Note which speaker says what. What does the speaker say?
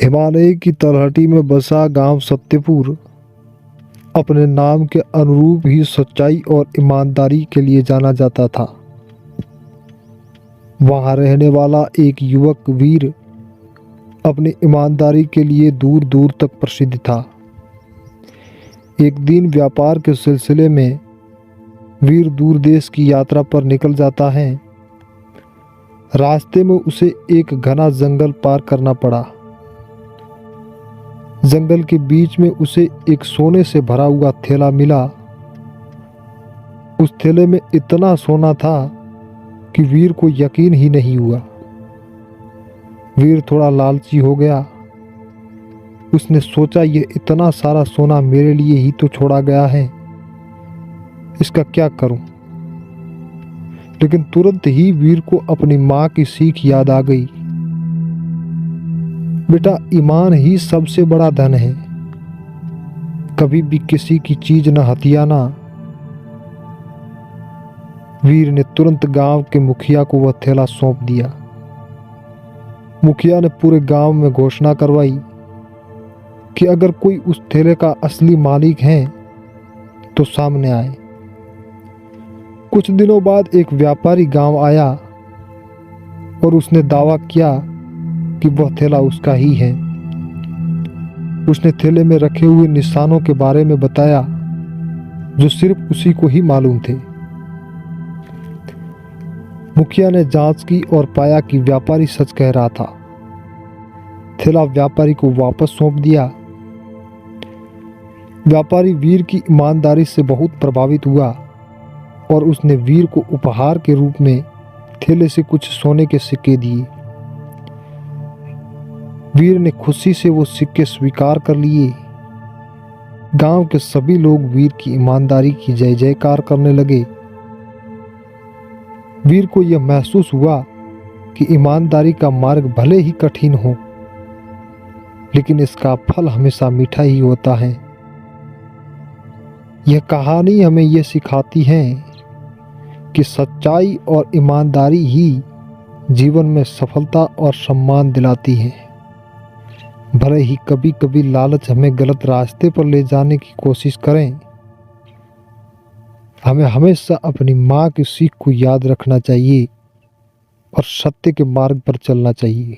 Speaker 1: हिमालय की तलहटी में बसा गांव सत्यपुर अपने नाम के अनुरूप ही सच्चाई और ईमानदारी के लिए जाना जाता था। वहां रहने वाला एक युवक वीर अपनी ईमानदारी के लिए दूर दूर तक प्रसिद्ध था। एक दिन व्यापार के सिलसिले में वीर दूर देश की यात्रा पर निकल जाता है। रास्ते में उसे एक घना जंगल पार करना पड़ा। जंगल के बीच में उसे एक सोने से भरा हुआ थैला मिला। उस थैले में इतना सोना था कि वीर को यकीन ही नहीं हुआ। वीर थोड़ा लालची हो गया। उसने सोचा, ये इतना सारा सोना मेरे लिए ही तो छोड़ा गया है, इसका क्या करूं। लेकिन तुरंत ही वीर को अपनी माँ की सीख याद आ गई। बेटा, ईमान ही सबसे बड़ा धन है। कभी भी किसी की चीज न हथियाना। वीर ने तुरंत गांव के मुखिया को वह थैला सौंप दिया। मुखिया ने पूरे गांव में घोषणा करवाई कि अगर कोई उस थैले का असली मालिक है तो सामने आए। कुछ दिनों बाद एक व्यापारी गांव आया और उसने दावा किया कि वह थैला उसका ही है। उसने थैले में रखे हुए निशानों के बारे में बताया जो सिर्फ उसी को ही मालूम थे। मुखिया ने जांच की और पाया कि व्यापारी सच कह रहा था। थैला व्यापारी को वापस सौंप दिया। व्यापारी वीर की ईमानदारी से बहुत प्रभावित हुआ और उसने वीर को उपहार के रूप में थैले से कुछ सोने के सिक्के दिए। वीर ने खुशी से वो सिक्के स्वीकार कर लिए। गांव के सभी लोग वीर की ईमानदारी की जय जयकार करने लगे। वीर को यह महसूस हुआ कि ईमानदारी का मार्ग भले ही कठिन हो, लेकिन इसका फल हमेशा मीठा ही होता है। यह कहानी हमें यह सिखाती है कि सच्चाई और ईमानदारी ही जीवन में सफलता और सम्मान दिलाती है। भले ही कभी कभी लालच हमें गलत रास्ते पर ले जाने की कोशिश करें, हमें हमेशा अपनी माँ की सीख को याद रखना चाहिए और सत्य के मार्ग पर चलना चाहिए।